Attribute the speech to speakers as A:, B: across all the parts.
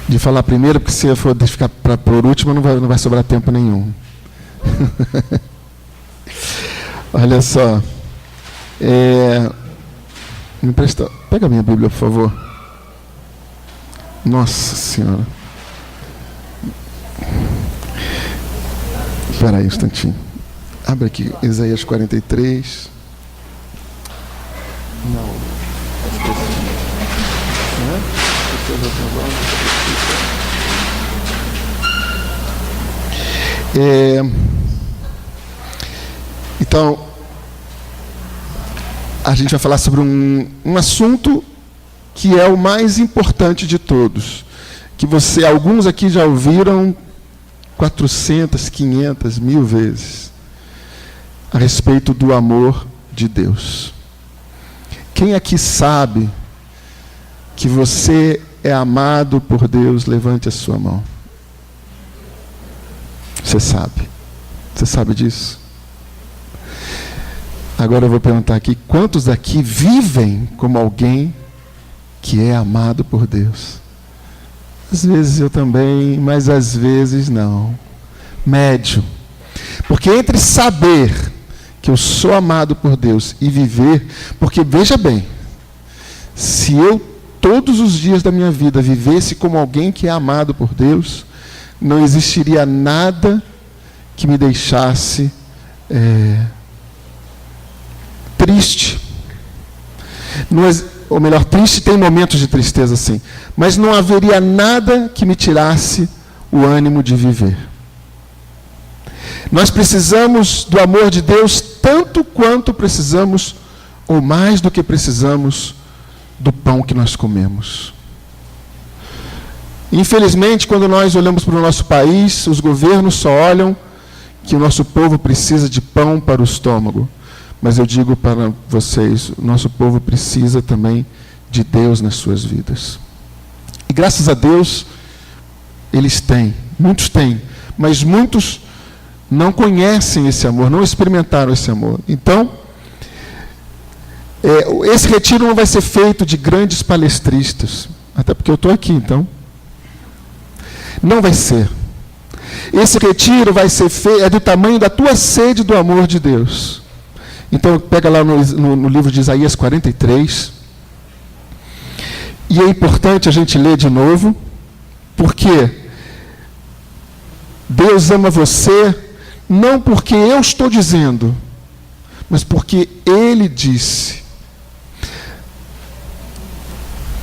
A: de falar primeiro, porque se eu for ficar por último, não vai sobrar tempo nenhum. Olha só. Me empresta, pega a minha Bíblia, por favor. Nossa Senhora. Espera aí um instantinho. Abre aqui, Isaías 43. Não. Então, a gente vai falar sobre um assunto que é o mais importante de todos, que alguns aqui já ouviram 400, 500, 1000 vezes, a respeito do amor de Deus. Quem aqui sabe que você é amado por Deus? Levante a sua mão. Você sabe. Você sabe disso? Agora eu vou perguntar aqui, quantos daqui vivem como alguém que é amado por Deus? Às vezes eu também, mas às vezes não. Médio. Porque entre saber que eu sou amado por Deus e viver, porque veja bem, se eu todos os dias da minha vida vivesse como alguém que é amado por Deus, não existiria nada que me deixasse triste. Ou melhor, triste tem momentos de tristeza, sim, mas não haveria nada que me tirasse o ânimo de viver. Nós precisamos do amor de Deus tanto quanto precisamos, ou mais do que precisamos, do pão que nós comemos. Infelizmente, quando nós olhamos para o nosso país, os governos só olham que o nosso povo precisa de pão para o estômago. Mas eu digo para vocês, o nosso povo precisa também de Deus nas suas vidas. E graças a Deus, eles têm, muitos têm, mas muitos não conhecem esse amor, não experimentaram esse amor. Então, esse retiro não vai ser feito de grandes palestristas, até porque eu estou aqui, então. Não vai ser. Esse retiro vai ser feito, do tamanho da tua sede do amor de Deus. Então, pega lá no livro de Isaías 43. E é importante a gente ler de novo, porque Deus ama você, não porque eu estou dizendo, mas porque Ele disse.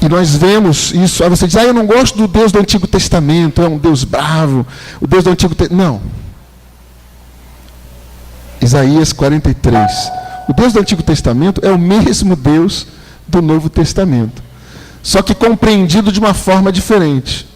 A: E nós vemos isso. Aí você diz, eu não gosto do Deus do Antigo Testamento, é um Deus bravo, o Deus do Antigo Testamento. Não. Isaías 43. O Deus do Antigo Testamento é o mesmo Deus do Novo Testamento, só que compreendido de uma forma diferente.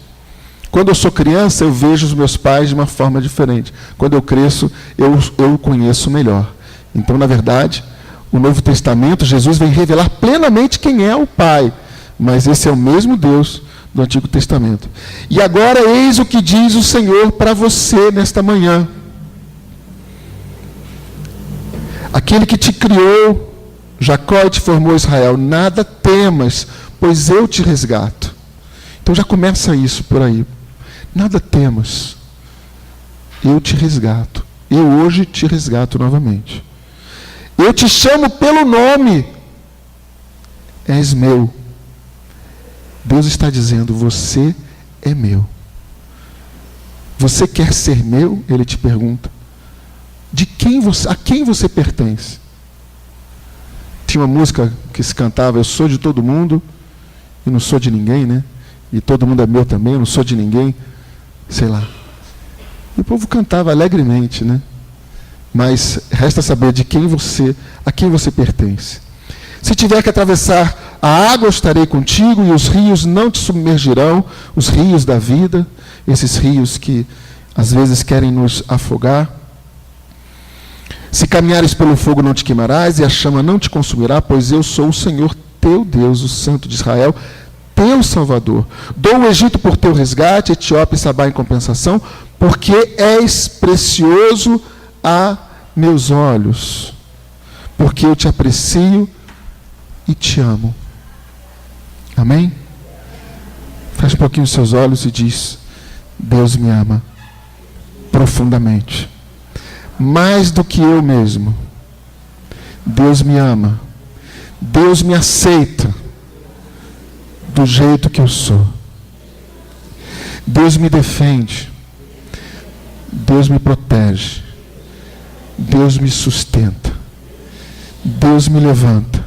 A: Quando eu sou criança, eu vejo os meus pais de uma forma diferente. Quando eu cresço, eu o conheço melhor. Então, na verdade, o Novo Testamento, Jesus vem revelar plenamente quem é o Pai, mas esse é o mesmo Deus do Antigo Testamento. E agora, eis o que diz o Senhor para você nesta manhã. Aquele que te criou, Jacó, e te formou, Israel, nada temas, pois eu te resgato. Então já começa isso por aí. Nada temas, eu te resgato. Eu hoje te resgato novamente. Eu te chamo pelo nome, és meu. Deus está dizendo, você é meu. Você quer ser meu? Ele te pergunta. A quem você pertence? Tinha uma música que se cantava, eu sou de todo mundo e não sou de ninguém, né? E todo mundo é meu também, eu não sou de ninguém, sei lá. E o povo cantava alegremente, né? Mas resta saber a quem você pertence. Se tiver que atravessar a água, eu estarei contigo, e os rios não te submergirão, os rios da vida, esses rios que às vezes querem nos afogar. Se caminhares pelo fogo, não te queimarás, e a chama não te consumirá, pois eu sou o Senhor teu Deus, o Santo de Israel, teu Salvador. Dou o Egito por teu resgate, Etiópia e Sabá em compensação, porque és precioso a meus olhos, porque eu te aprecio e te amo. Amém? um pouquinho os seus olhos e diz: Deus me ama profundamente, mais do que eu mesmo. Deus me ama. Deus me aceita do jeito que eu sou. Deus me defende. Deus me protege. Deus me sustenta. Deus me levanta.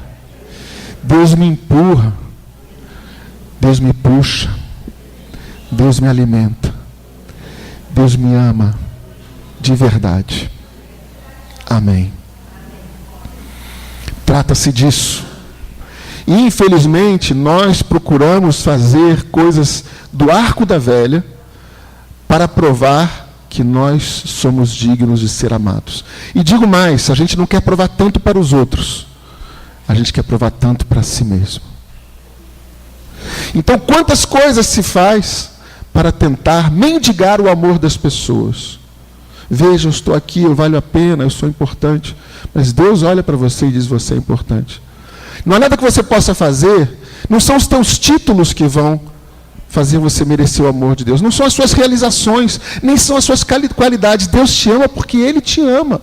A: Deus me empurra. Deus me puxa. Deus me alimenta. Deus me ama de verdade. Amém. Trata-se disso. E, infelizmente, nós procuramos fazer coisas do arco da velha para provar que nós somos dignos de ser amados. E digo mais, a gente não quer provar tanto para os outros, a gente quer provar tanto para si mesmo. Então, quantas coisas se faz para tentar mendigar o amor das pessoas? Veja, eu estou aqui, eu valho a pena, eu sou importante. Mas Deus olha para você e diz: você é importante. Não há nada que você possa fazer, não são os teus títulos que vão fazer você merecer o amor de Deus. Não são as suas realizações, nem são as suas qualidades. Deus te ama porque Ele te ama.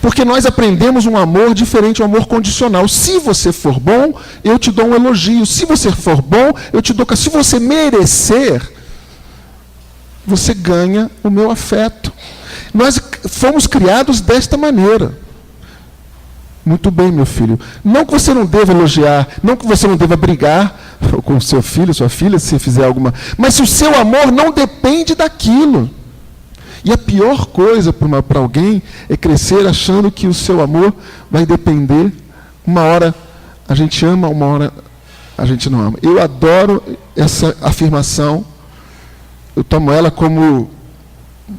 A: Porque nós aprendemos um amor diferente, um amor condicional. Se você for bom, eu te dou um elogio. Se você for bom, eu te dou... Se você merecer, você ganha o meu afeto. Nós fomos criados desta maneira. Muito bem, meu filho. Não que você não deva elogiar, não que você não deva brigar com o seu filho, sua filha, se fizer alguma... Mas se o seu amor não depende daquilo. E a pior coisa para alguém é crescer achando que o seu amor vai depender. Uma hora a gente ama, uma hora a gente não ama. Eu adoro essa afirmação. Eu tomo ela como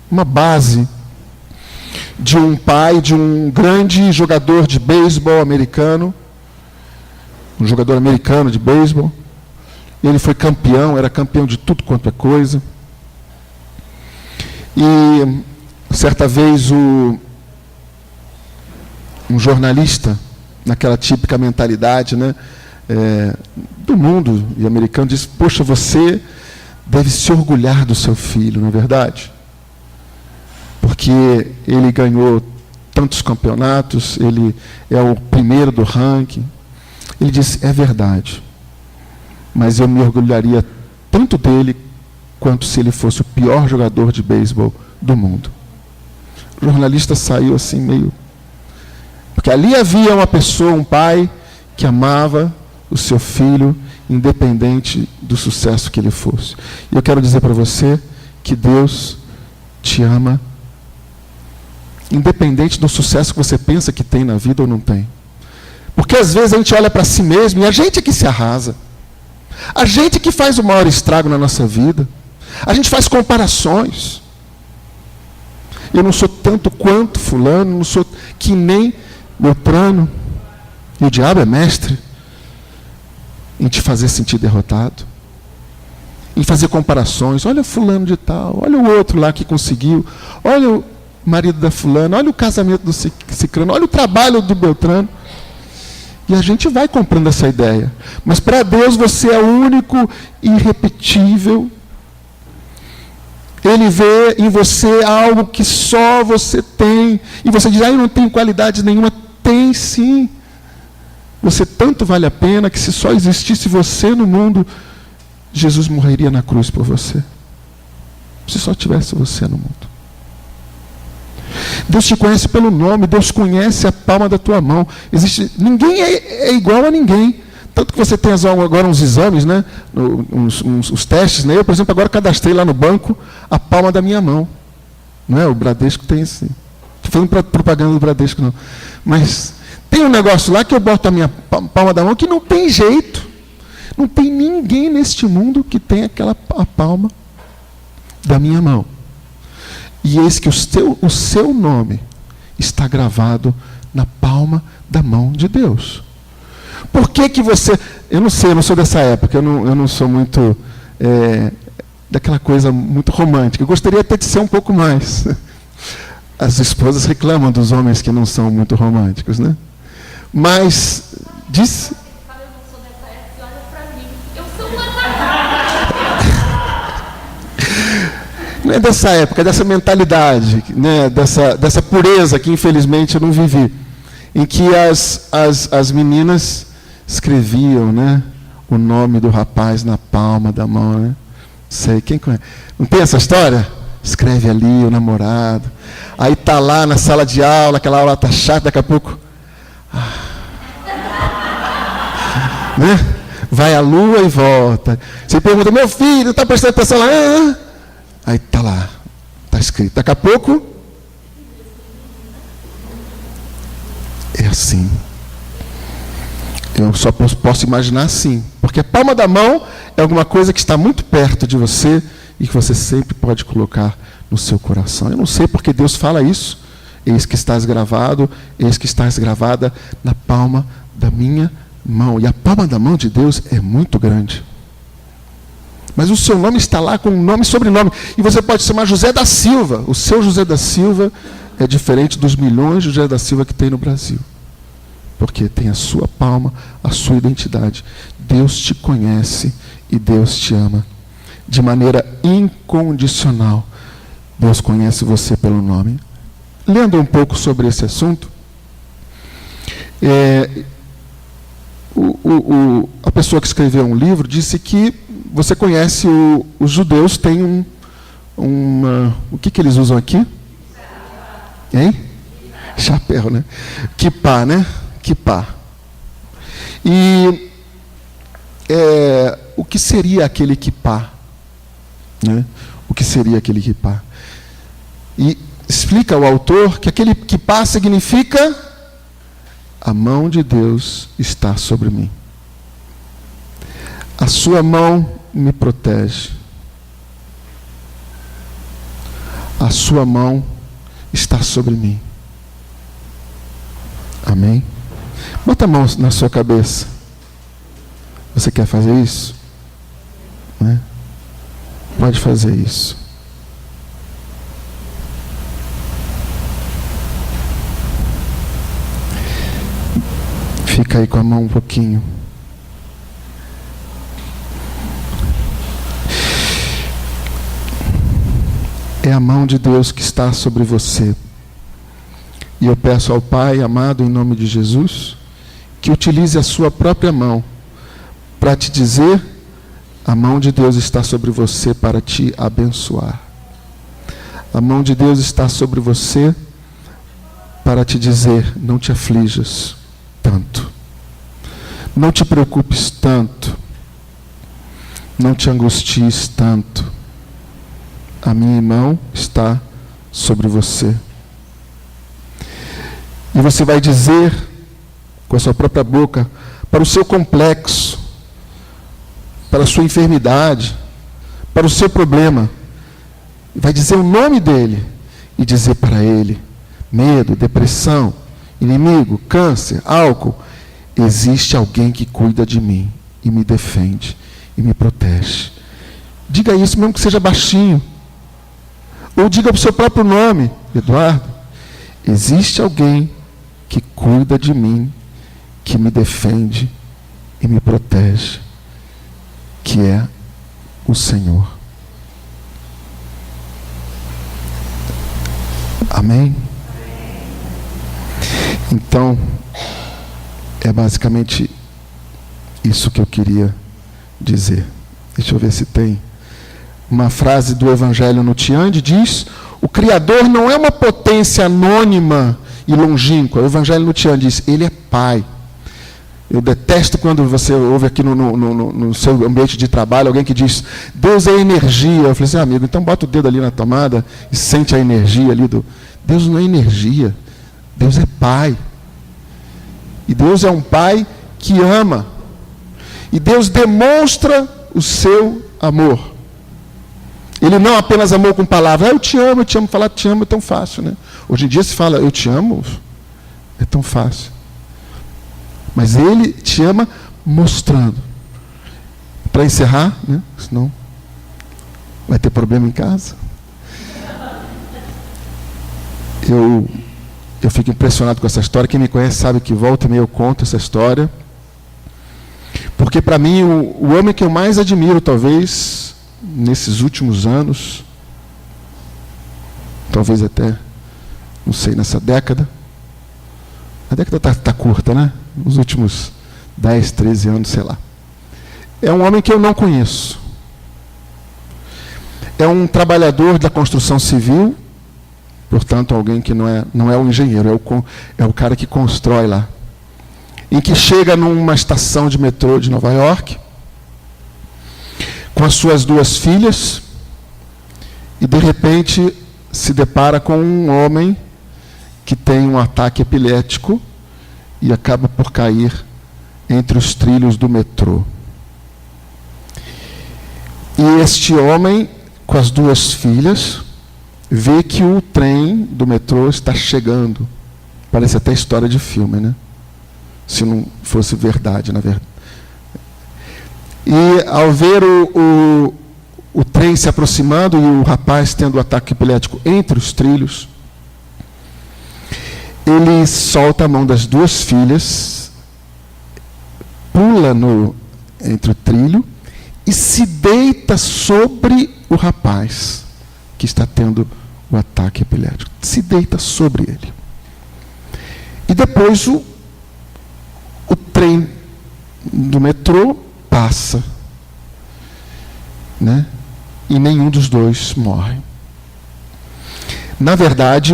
A: uma base de um pai, de um grande jogador de beisebol americano. Um jogador americano de beisebol. Ele foi campeão, era campeão de tudo quanto é coisa. E certa vez um jornalista, naquela típica mentalidade, né, do mundo e americano, disse: poxa, você deve se orgulhar do seu filho, não é verdade? Porque ele ganhou tantos campeonatos, ele é o primeiro do ranking. Ele disse: é verdade, mas eu me orgulharia tanto dele quanto se ele fosse o pior jogador de beisebol do mundo. O jornalista saiu assim meio... Porque ali havia uma pessoa, um pai, que amava o seu filho, independente do sucesso que ele fosse. E eu quero dizer para você que Deus te ama, independente do sucesso que você pensa que tem na vida ou não tem. Porque às vezes a gente olha para si mesmo e a gente é que se arrasa. A gente é que faz o maior estrago na nossa vida. A gente faz comparações. Eu não sou tanto quanto fulano, não sou que nem Beltrano. E o diabo é mestre em te fazer sentir derrotado, em fazer comparações. Olha fulano de tal, olha o outro lá que conseguiu, olha o marido da fulana, olha o casamento do cicrano, olha o trabalho do Beltrano. E a gente vai comprando essa ideia. Mas para Deus você é único, irrepetível. Ele vê em você algo que só você tem. E você diz: eu não tenho qualidade nenhuma. Tem sim. Você tanto vale a pena que se só existisse você no mundo, Jesus morreria na cruz por você. Se só tivesse você no mundo. Deus te conhece pelo nome. Deus conhece a palma da tua mão. Ninguém é igual a ninguém. Tanto que você tem agora uns exames, né? Uns testes, né? Eu, por exemplo, agora cadastrei lá no banco a palma da minha mão. Não é? O Bradesco tem esse. Estou falando propaganda do Bradesco, não. Mas tem um negócio lá que eu boto a minha palma da mão que não tem jeito. Não tem ninguém neste mundo que tenha a palma da minha mão. E eis que o seu nome está gravado na palma da mão de Deus. Por que você... Eu não sei, eu não sou dessa época, eu não sou muito daquela coisa muito romântica. Eu gostaria até de ser um pouco mais. As esposas reclamam dos homens que não são muito românticos, né? Mas, diz... dessa época, dessa mentalidade, né, dessa pureza que infelizmente eu não vivi, em que as meninas escreviam, né, o nome do rapaz na palma da mão, né? Sei, quem conhece? Não tem essa história? Escreve ali o namorado. Aí tá lá na sala de aula, aquela aula tá chata, daqui a pouco. Né? Vai a lua e volta. Você pergunta, meu filho, está prestando atenção lá? Aí tá lá, tá escrito. Daqui a pouco é assim. Eu só posso imaginar assim, porque a palma da mão é alguma coisa que está muito perto de você e que você sempre pode colocar no seu coração. Eu não sei porque Deus fala isso. Eis que estás gravado, eis que estás gravada na palma da minha mão. E a palma da mão de Deus é muito grande. Mas o seu nome está lá com nome e sobrenome. E você pode chamar José da Silva. O seu José da Silva é diferente dos milhões de José da Silva que tem no Brasil. Porque tem a sua palma, a sua identidade. Deus te conhece e Deus te ama. De maneira incondicional. Deus conhece você pelo nome. Lendo um pouco sobre esse assunto, a pessoa que escreveu um livro disse que você conhece os judeus têm o que eles usam aqui? Hein? Chapéu, né? Kippá, né? Kippá. E o que seria aquele kippá? Né? O que seria aquele kippá? E explica o autor que aquele kippá significa a mão de Deus está sobre mim. A sua mão me protege. A sua mão está sobre mim. Amém? Bota a mão na sua cabeça. Você quer fazer isso? Né? Pode fazer isso. Fica aí com a mão um pouquinho. É a mão de Deus que está sobre você. E eu peço ao Pai, amado, em nome de Jesus, que utilize a sua própria mão para te dizer: a mão de Deus está sobre você para te abençoar. A mão de Deus está sobre você para te dizer: não te aflijas tanto. Não te preocupes tanto. Não te angusties tanto. A minha mão está sobre você. E você vai dizer com a sua própria boca para o seu complexo, para a sua enfermidade, para o seu problema. Vai dizer o nome dele e dizer para ele: medo, depressão, inimigo, câncer, álcool, existe alguém que cuida de mim e me defende e me protege. Diga isso mesmo que seja baixinho. Ou diga o seu próprio nome: Eduardo, existe alguém que cuida de mim, que me defende e me protege, que é o Senhor. Amém? Então, é basicamente isso que eu queria dizer. Deixa eu ver se tem uma frase do Evangelho no Tiande, diz: o Criador não é uma potência anônima e longínqua. O Evangelho no Tiande diz: ele é Pai. Eu detesto quando você ouve aqui no seu ambiente de trabalho alguém que diz: Deus é energia. Eu falei assim: amigo, então bota o dedo ali na tomada e sente a energia ali do... Deus não é energia. Deus é Pai. E Deus é um Pai que ama. E Deus demonstra o seu amor. Ele não apenas amou com palavras: eu te amo, falar te amo é tão fácil, né? Hoje em dia se fala eu te amo, é tão fácil. Mas Ele te ama mostrando. Para encerrar, né? Senão vai ter problema em casa. Eu fico impressionado com essa história. Quem me conhece sabe que volta e meia eu conto essa história. Porque para mim o homem que eu mais admiro, talvez, nesses últimos anos, talvez até, não sei, nessa década. A década está curta, né? Nos últimos 10, 13 anos, sei lá. É um homem que eu não conheço. É um trabalhador da construção civil, portanto, alguém que não é o engenheiro, é o cara que constrói lá. Em que chega numa estação de metrô de Nova York, com as suas 2 filhas, e de repente se depara com um homem que tem um ataque epilético e acaba por cair entre os trilhos do metrô. E este homem, com as 2 filhas, vê que o trem do metrô está chegando. Parece até história de filme, né? Se não fosse verdade, na verdade. E ao ver o trem se aproximando e o rapaz tendo o ataque epilético entre os trilhos, ele solta a mão das 2 filhas, pula entre o trilho e se deita sobre o rapaz que está tendo o ataque epilético. Se deita sobre ele. E depois o trem do metrô passa, né? E nenhum dos 2 morre. Na verdade,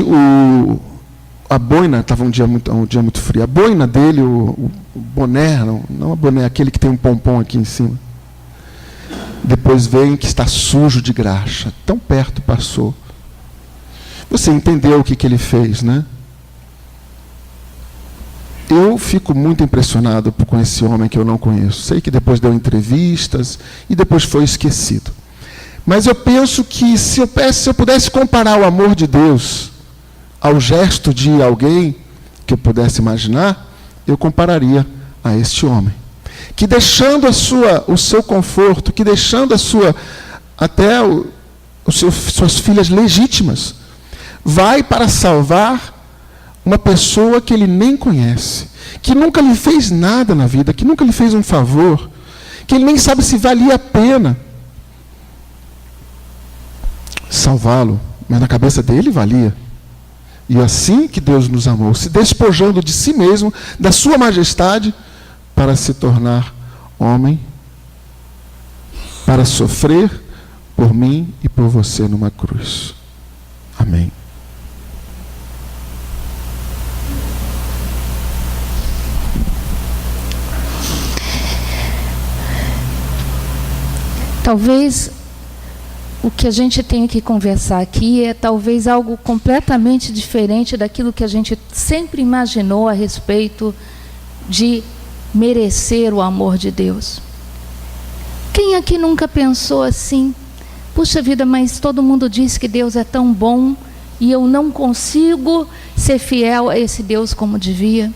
A: a boina, estava um dia muito frio, a boina dele, o boné, não a boné, aquele que tem um pompom aqui em cima, depois vem que está sujo de graxa, tão perto passou. Você entendeu o que ele fez, né? Eu fico muito impressionado com esse homem que eu não conheço. Sei que depois deu entrevistas e depois foi esquecido. Mas eu penso que se eu pudesse comparar o amor de Deus ao gesto de alguém que eu pudesse imaginar, eu compararia a este homem. Que deixando o seu conforto, que deixando suas filhas legítimas, vai para salvar uma pessoa que ele nem conhece, que nunca lhe fez nada na vida, que nunca lhe fez um favor, que ele nem sabe se valia a pena salvá-lo, mas na cabeça dele valia. E assim que Deus nos amou, se despojando de si mesmo, da sua majestade, para se tornar homem, para sofrer por mim e por você numa cruz. Amém.
B: Talvez o que a gente tenha que conversar aqui é talvez algo completamente diferente daquilo que a gente sempre imaginou a respeito de merecer o amor de Deus. Quem aqui nunca pensou assim: puxa vida, mas todo mundo diz que Deus é tão bom e eu não consigo ser fiel a esse Deus como devia.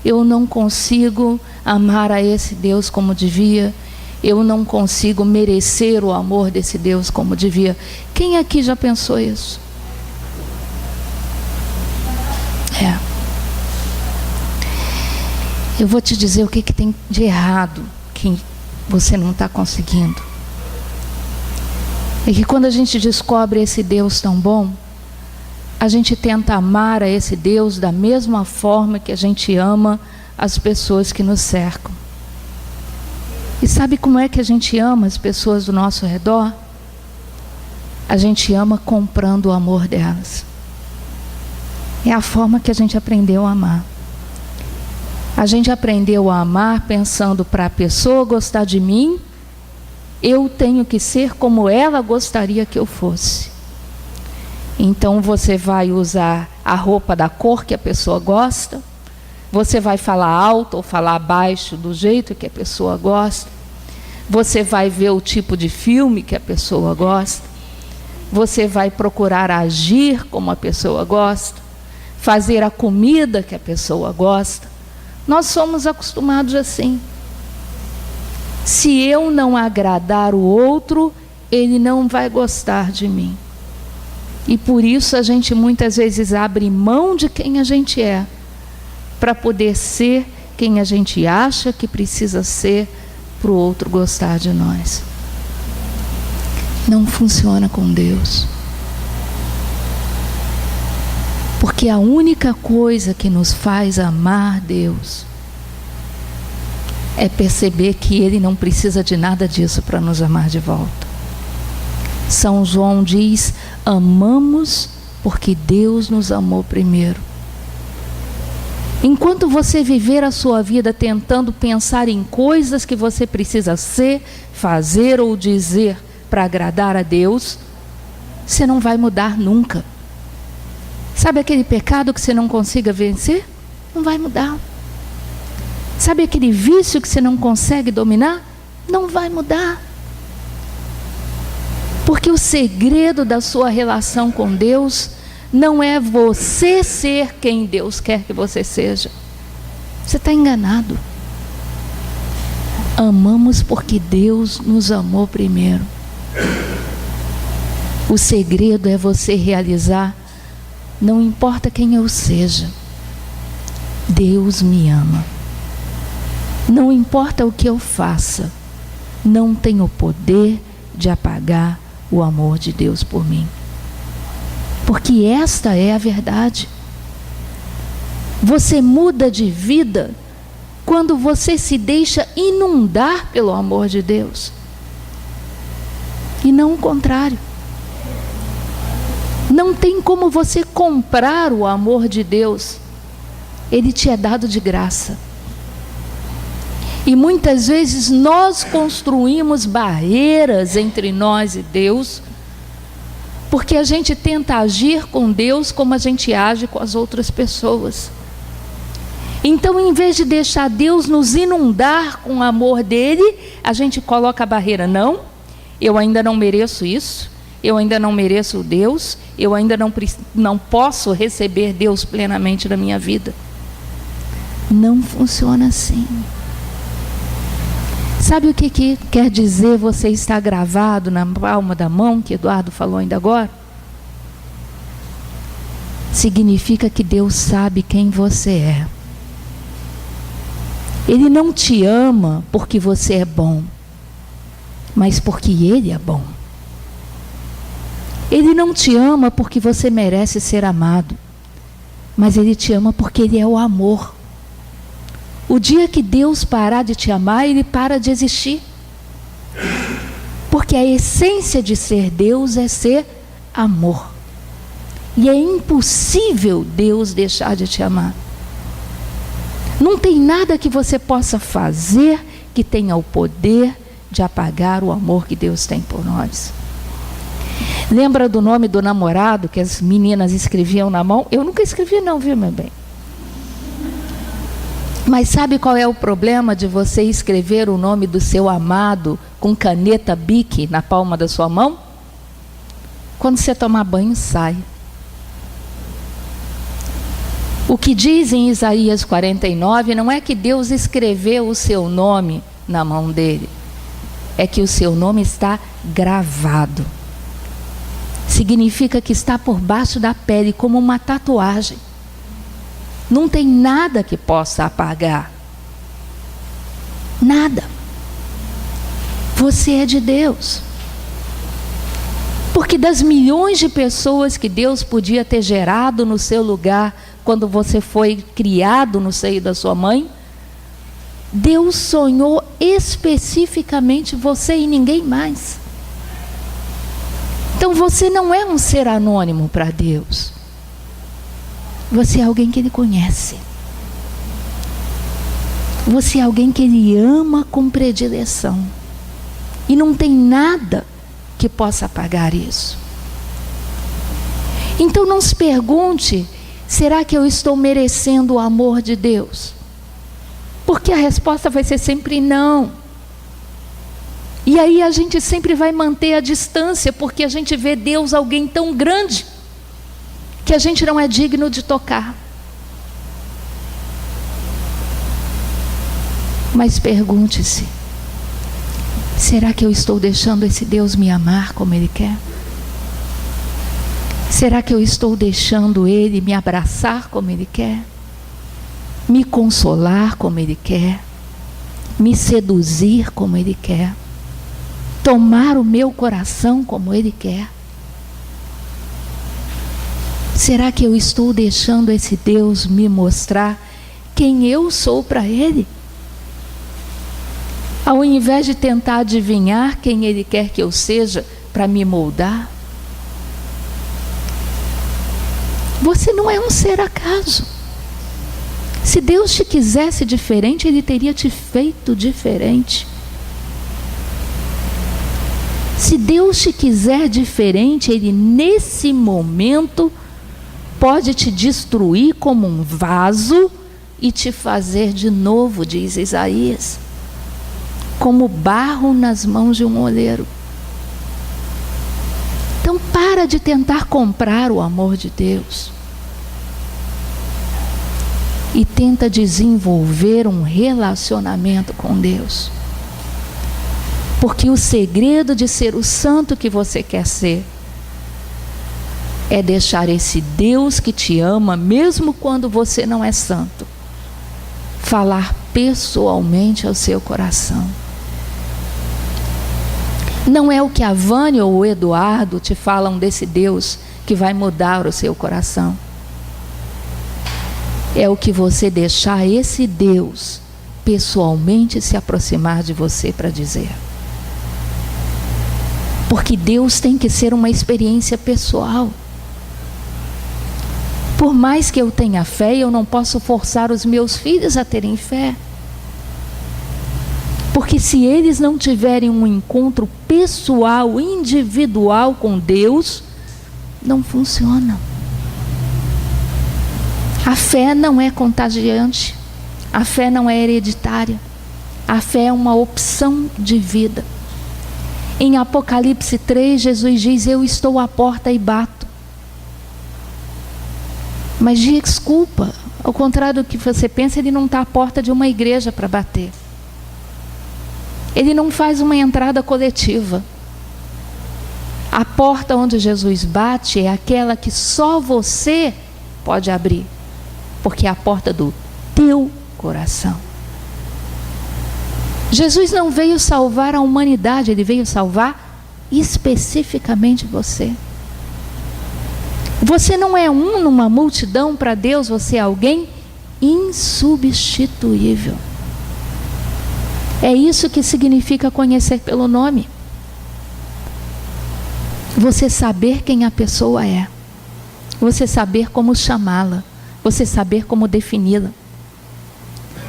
B: Eu não consigo amar a esse Deus como devia. Eu não consigo merecer o amor desse Deus como devia. Quem aqui já pensou isso? Eu vou te dizer o que tem de errado, que você não está conseguindo. É que quando a gente descobre esse Deus tão bom, a gente tenta amar a esse Deus da mesma forma que a gente ama as pessoas que nos cercam. E sabe como é que a gente ama as pessoas do nosso redor? A gente ama comprando o amor delas. É a forma que a gente aprendeu a amar. A gente aprendeu a amar pensando, para a pessoa gostar de mim, eu tenho que ser como ela gostaria que eu fosse. Então você vai usar a roupa da cor que a pessoa gosta, você vai falar alto ou falar baixo do jeito que a pessoa gosta, você vai ver o tipo de filme que a pessoa gosta, você vai procurar agir como a pessoa gosta, fazer a comida que a pessoa gosta. Nós somos acostumados assim. Se eu não agradar o outro, ele não vai gostar de mim. E por isso a gente muitas vezes abre mão de quem a gente é, para poder ser quem a gente acha que precisa ser para o outro gostar de nós. Não funciona com Deus. Porque a única coisa que nos faz amar Deus é perceber que Ele não precisa de nada disso para nos amar de volta. São João diz: amamos porque Deus nos amou primeiro. Enquanto você viver a sua vida tentando pensar em coisas que você precisa ser, fazer ou dizer para agradar a Deus, você não vai mudar nunca. Sabe aquele pecado que você não consiga vencer? Não vai mudar. Sabe aquele vício que você não consegue dominar? Não vai mudar. Porque o segredo da sua relação com Deus não é você ser quem Deus quer que você seja. Você está enganado. Amamos porque Deus nos amou primeiro. O segredo é você realizar: não importa quem eu seja, Deus me ama. Não importa o que eu faça, não tenho poder de apagar o amor de Deus por mim. Porque esta é a verdade. Você muda de vida quando você se deixa inundar pelo amor de Deus. E não o contrário. Não tem como você comprar o amor de Deus. Ele te é dado de graça. E muitas vezes nós construímos barreiras entre nós e Deus, porque a gente tenta agir com Deus como a gente age com as outras pessoas. Então, em vez de deixar Deus nos inundar com o amor dele, a gente coloca a barreira: não, eu ainda não mereço isso, eu ainda não mereço Deus, eu ainda não posso receber Deus plenamente na minha vida. Não funciona assim. Sabe o que quer dizer você estar gravado na palma da mão, que Eduardo falou ainda agora? Significa que Deus sabe quem você é. Ele não te ama porque você é bom, mas porque Ele é bom. Ele não te ama porque você merece ser amado, mas Ele te ama porque Ele é o amor. O dia que Deus parar de te amar, Ele para de existir. Porque a essência de ser Deus é ser amor. E é impossível Deus deixar de te amar. Não tem nada que você possa fazer que tenha o poder de apagar o amor que Deus tem por nós. Lembra do nome do namorado que as meninas escreviam na mão? Eu nunca escrevi não, viu, meu bem? Mas sabe qual é o problema de você escrever o nome do seu amado com caneta Bic na palma da sua mão? Quando você tomar banho, sai. O que diz em Isaías 49 não é que Deus escreveu o seu nome na mão dele. É que o seu nome está gravado. Significa que está por baixo da pele, como uma tatuagem. Não tem nada que possa apagar. Nada. Você é de Deus. Porque das milhões de pessoas que Deus podia ter gerado no seu lugar, quando você foi criado no seio da sua mãe, Deus sonhou especificamente você e ninguém mais. Então você não é um ser anônimo para Deus. Você é alguém que Ele conhece. Você é alguém que Ele ama com predileção. E não tem nada que possa apagar isso. Então não se pergunte: será que eu estou merecendo o amor de Deus? Porque a resposta vai ser sempre não. E aí a gente sempre vai manter a distância, porque a gente vê Deus alguém tão grande que a gente não é digno de tocar. Mas pergunte-se: será que eu estou deixando esse Deus me amar como Ele quer? Será que eu estou deixando Ele me abraçar como Ele quer? Me consolar como Ele quer? Me seduzir como Ele quer? Tomar o meu coração como Ele quer? Será que eu estou deixando esse Deus me mostrar quem eu sou para Ele? Ao invés de tentar adivinhar quem Ele quer que eu seja para me moldar? Você não é um ser acaso. Se Deus te quisesse diferente, Ele teria te feito diferente. Se Deus te quiser diferente, Ele nesse momento pode te destruir como um vaso e te fazer de novo, diz Isaías, como barro nas mãos de um oleiro. Então para de tentar comprar o amor de Deus e tenta desenvolver um relacionamento com Deus. Porque o segredo de ser o santo que você quer ser é deixar esse Deus que te ama, mesmo quando você não é santo, falar pessoalmente ao seu coração. Não é o que a Vânia ou o Eduardo te falam desse Deus que vai mudar o seu coração. É o que você deixar esse Deus pessoalmente se aproximar de você para dizer. Porque Deus tem que ser uma experiência pessoal. Por mais que eu tenha fé, eu não posso forçar os meus filhos a terem fé. Porque se eles não tiverem um encontro pessoal, individual com Deus, não funciona. A fé não é contagiante. A fé não é hereditária. A fé é uma opção de vida. Em Apocalipse 3, Jesus diz: eu estou à porta e bato. Mas desculpa, ao contrário do que você pensa, Ele não está à porta de uma igreja para bater. Ele não faz uma entrada coletiva. A porta onde Jesus bate é aquela que só você pode abrir, porque é a porta do teu coração. Jesus não veio salvar a humanidade, Ele veio salvar especificamente você. Você não é um numa multidão para Deus, você é alguém insubstituível. É isso que significa conhecer pelo nome. Você saber quem a pessoa é. Você saber como chamá-la. Você saber como defini-la.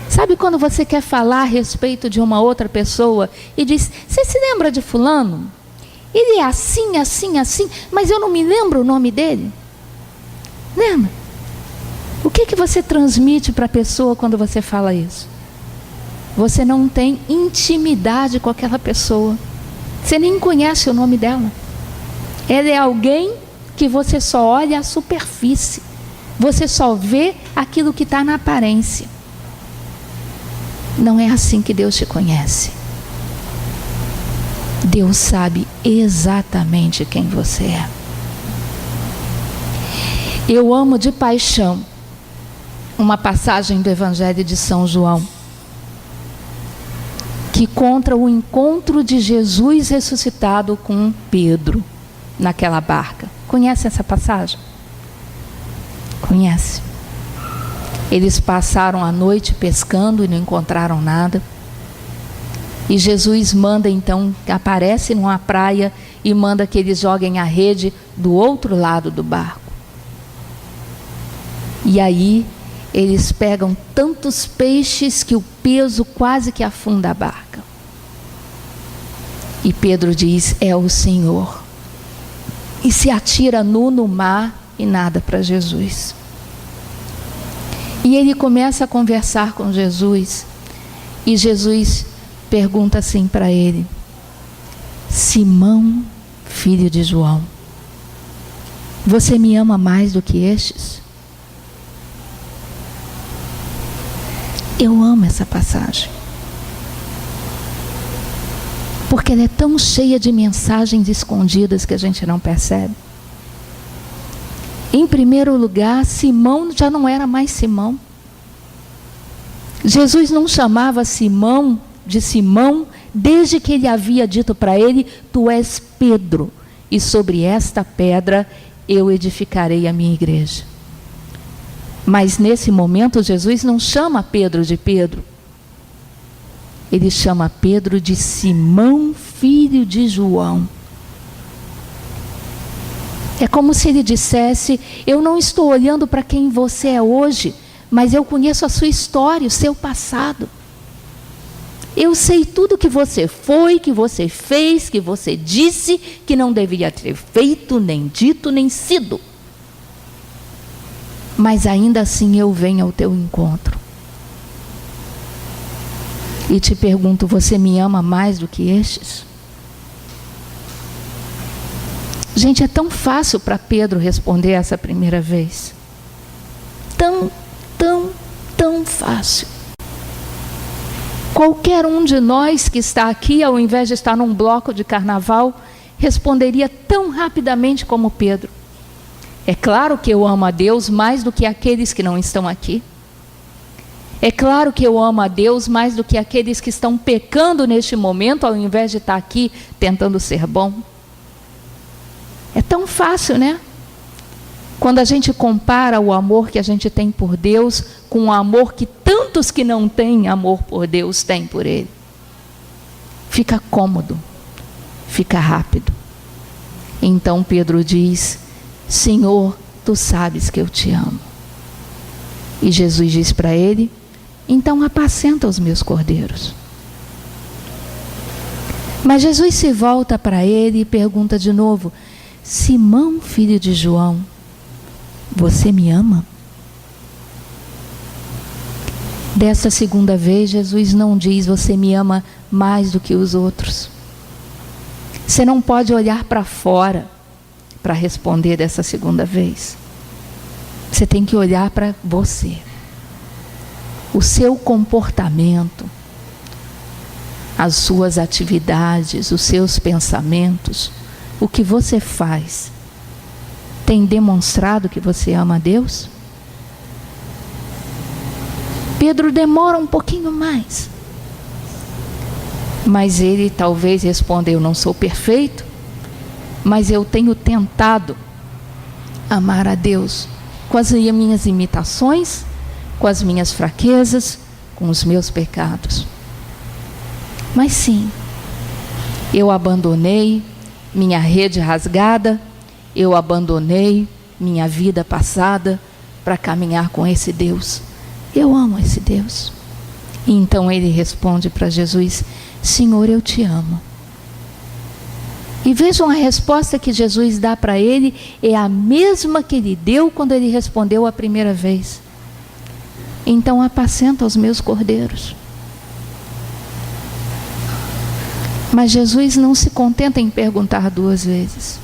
B: Sabe quando você quer falar a respeito de uma outra pessoa e diz: você se lembra de fulano? Ele é assim, assim, assim, mas eu não me lembro o nome dele. Lembra? O que você transmite para a pessoa quando você fala isso? Você não tem intimidade com aquela pessoa. Você nem conhece o nome dela. Ela é alguém que você só olha a superfície. Você só vê aquilo que está na aparência. Não é assim que Deus te conhece. Deus sabe exatamente quem você é. Eu amo de paixão uma passagem do Evangelho de São João, que conta o encontro de Jesus ressuscitado com Pedro naquela barca. Conhece essa passagem? Conhece? Eles passaram a noite pescando e não encontraram nada. E Jesus manda então, aparece numa praia e manda que eles joguem a rede do outro lado do barco. E aí eles pegam tantos peixes que o peso quase que afunda a barca. E Pedro diz: é o Senhor. E se atira nu no mar e nada para Jesus. E ele começa a conversar com Jesus. E Jesus pergunta assim para ele: Simão, filho de João, você me ama mais do que estes? Eu amo essa passagem, porque ela é tão cheia de mensagens escondidas que a gente não percebe. Em primeiro lugar, Simão já não era mais Simão. Jesus não chamava Simão de Simão desde que ele havia dito para ele: tu és Pedro, e sobre esta pedra eu edificarei a minha igreja. Mas nesse momento Jesus não chama Pedro de Pedro. Ele chama Pedro de Simão, filho de João. É como se ele dissesse: eu não estou olhando para quem você é hoje, mas eu conheço a sua história, o seu passado. Eu sei tudo que você foi, que você fez, que você disse, que não deveria ter feito, nem dito, nem sido. Mas ainda assim eu venho ao teu encontro. E te pergunto: você me ama mais do que estes? Gente, é tão fácil para Pedro responder essa primeira vez. Tão fácil. Qualquer um de nós que está aqui, ao invés de estar num bloco de carnaval, responderia tão rapidamente como Pedro. É claro que eu amo a Deus mais do que aqueles que não estão aqui. É claro que eu amo a Deus mais do que aqueles que estão pecando neste momento, ao invés de estar aqui tentando ser bom. É tão fácil, né? Quando a gente compara o amor que a gente tem por Deus com o amor que tantos que não têm amor por Deus têm por Ele. Fica cômodo, fica rápido. Então Pedro diz: Senhor, tu sabes que eu te amo. E Jesus diz para ele: então apacenta os meus cordeiros. Mas Jesus se volta para ele e pergunta de novo: Simão, filho de João, você me ama? Dessa segunda vez, Jesus não diz: você me ama mais do que os outros. Você não pode olhar para fora para responder dessa segunda vez. Você tem que olhar para você. O seu comportamento, as suas atividades, os seus pensamentos, o que você faz, tem demonstrado que você ama a Deus? Pedro demora um pouquinho mais. Mas ele talvez responda: eu não sou perfeito, mas eu tenho tentado amar a Deus com as minhas imitações, com as minhas fraquezas, com os meus pecados. Mas sim, eu abandonei minha rede rasgada, eu abandonei minha vida passada para caminhar com esse Deus. Eu amo esse Deus. E então ele responde para Jesus: Senhor, eu te amo. E vejam, a resposta que Jesus dá para ele é a mesma que ele deu quando ele respondeu a primeira vez: então apacenta os meus cordeiros. Mas Jesus não se contenta em perguntar duas vezes.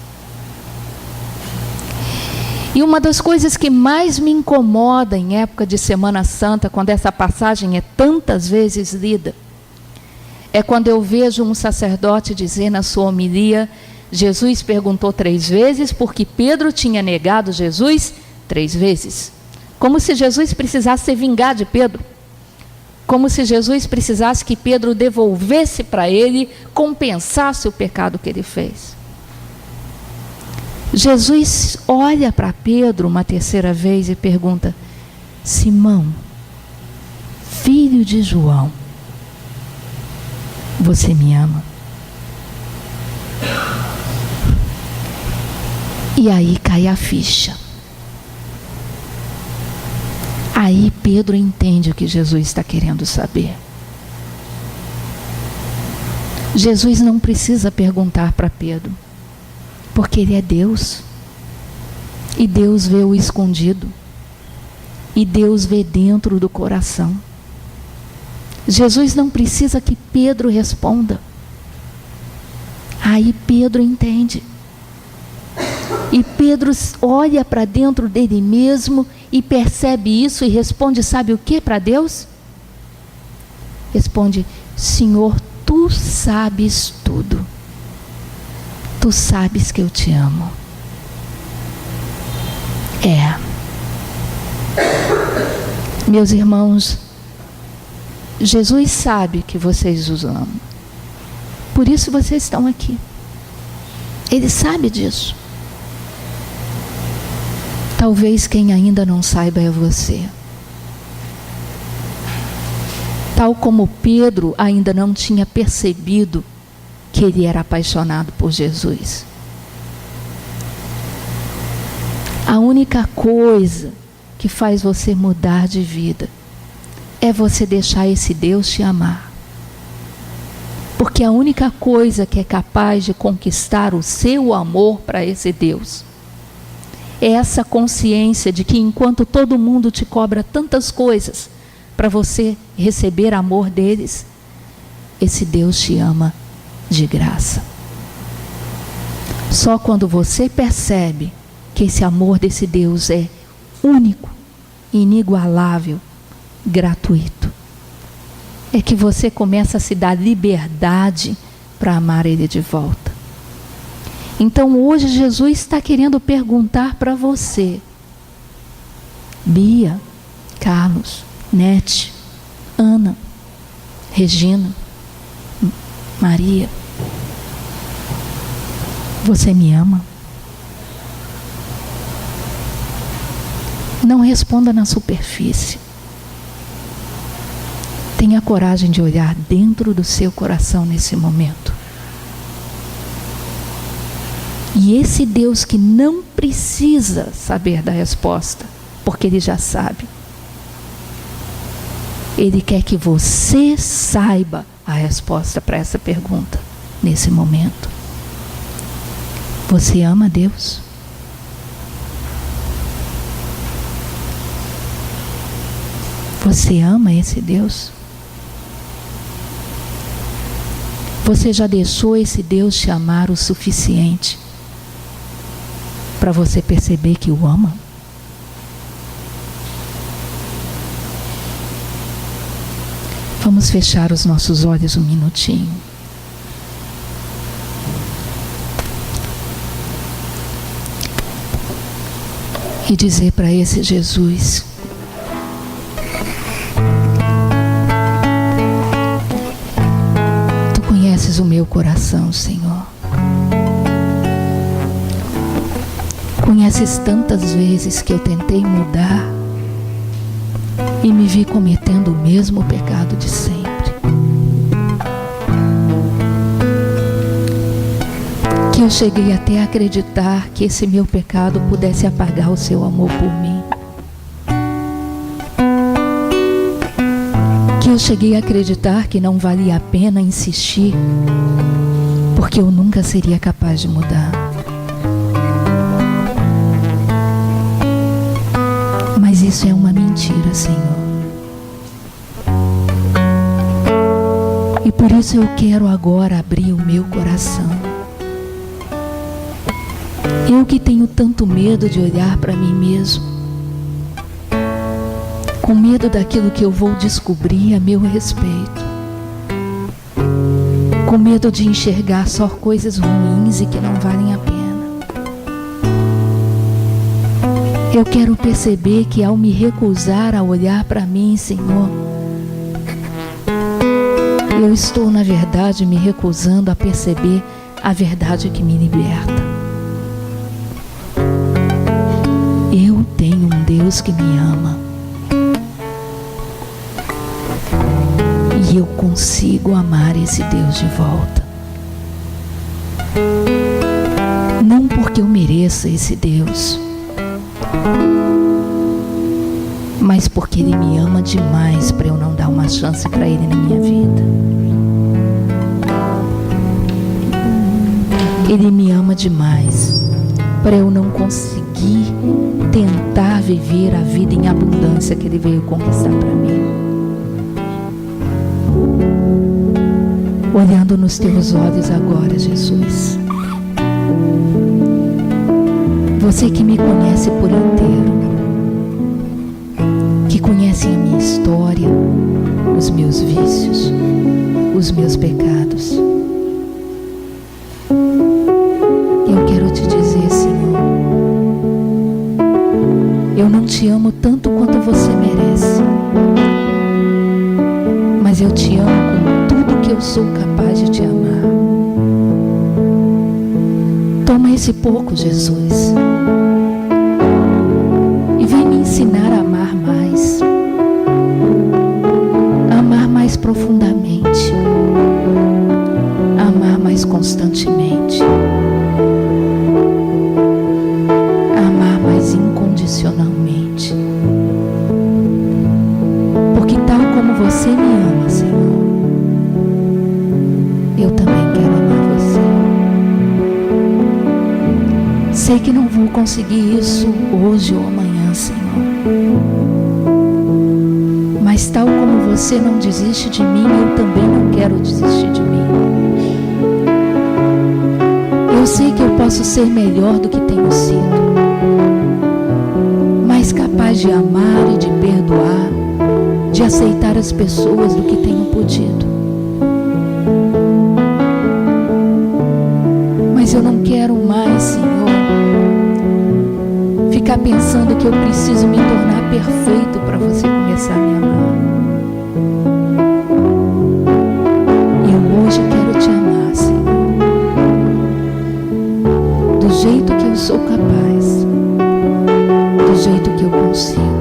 B: E uma das coisas que mais me incomoda em época de Semana Santa, quando essa passagem é tantas vezes lida, é quando eu vejo um sacerdote dizer na sua homilia: Jesus perguntou 3 vezes porque Pedro tinha negado Jesus 3 vezes. Como se Jesus precisasse se vingar de Pedro. Como se Jesus precisasse que Pedro devolvesse para ele, compensasse o pecado que ele fez. Jesus olha para Pedro uma terceira vez e pergunta: Simão, filho de João, você me ama? E aí cai a ficha. Aí Pedro entende o que Jesus está querendo saber. Jesus não precisa perguntar para Pedro, porque ele é Deus. E Deus vê o escondido. E Deus vê dentro do coração. Jesus não precisa que Pedro responda. Aí Pedro entende. E Pedro olha para dentro dele mesmo e percebe isso e responde: sabe o que para Deus? Responde: Senhor, tu sabes tudo. Tu sabes que eu te amo. Meus irmãos, Jesus sabe que vocês os amam. Por isso vocês estão aqui. Ele sabe disso. Talvez quem ainda não saiba é você. Tal como Pedro ainda não tinha percebido que ele era apaixonado por Jesus. A única coisa que faz você mudar de vida é você deixar esse Deus te amar. Porque a única coisa que é capaz de conquistar o seu amor para esse Deus é essa consciência de que enquanto todo mundo te cobra tantas coisas para você receber amor deles, esse Deus te ama de graça. Só quando você percebe que esse amor desse Deus é único, inigualável, gratuito, é que você começa a se dar liberdade para amar Ele de volta. Então hoje Jesus está querendo perguntar para você, Bia, Carlos, Nete, Ana, Regina, Maria, você me ama? Não responda na superfície. Tenha coragem de olhar dentro do seu coração nesse momento. E esse Deus que não precisa saber da resposta, porque Ele já sabe. Ele quer que você saiba a resposta para essa pergunta nesse momento. Você ama Deus? Você ama esse Deus? Você já deixou esse Deus te amar o suficiente para você perceber que o ama? Vamos fechar os nossos olhos um minutinho. E dizer para esse Jesus: Tu conheces o meu coração, Senhor. Conheces tantas vezes que eu tentei mudar e me vi cometendo o mesmo pecado de sempre. Que eu cheguei até a acreditar que esse meu pecado pudesse apagar o seu amor por mim. Que eu cheguei a acreditar que não valia a pena insistir, porque eu nunca seria capaz de mudar. Mas isso é uma mentira, Senhor. E por isso eu quero agora abrir o meu coração. Eu que tenho tanto medo de olhar para mim mesmo, com medo daquilo que eu vou descobrir a meu respeito, com medo de enxergar só coisas ruins e que não valem a pena. Eu quero perceber que ao me recusar a olhar para mim, Senhor, eu estou na verdade me recusando a perceber a verdade que me liberta. Eu tenho um Deus que me ama. E eu consigo amar esse Deus de volta. Não porque eu mereça esse Deus, mas porque Ele me ama demais para eu não dar uma chance para Ele na minha vida. Ele me ama demais para eu não conseguir tentar viver a vida em abundância que Ele veio conquistar para mim. Olhando nos teus olhos agora, Jesus, você que me conhece por inteiro, que conhece a minha história, os meus vícios, os meus pecados, eu quero te dizer, Senhor, eu não te amo tanto quanto você merece, mas eu te amo com tudo que eu sou capaz de te amar. Toma esse pouco, Jesus. ensinar a amar mais. Amar mais profundamente. Amar mais constantemente. Amar mais incondicionalmente. Porque tal como você me ama, Senhor, eu também quero amar você. Sei que não vou conseguir isso hoje ou amanhã, Senhor. Mas tal como você não desiste de mim, eu também não quero desistir de mim. Eu sei que eu posso ser melhor do que tenho sido, mais capaz de amar e de perdoar, de aceitar as pessoas do que tenho podido. Mas eu não quero mais, Senhor, ficar pensando que eu preciso me tornar perfeito para você começar a me amar. Eu hoje quero te amar, Senhor, do jeito que eu sou capaz, do jeito que eu consigo.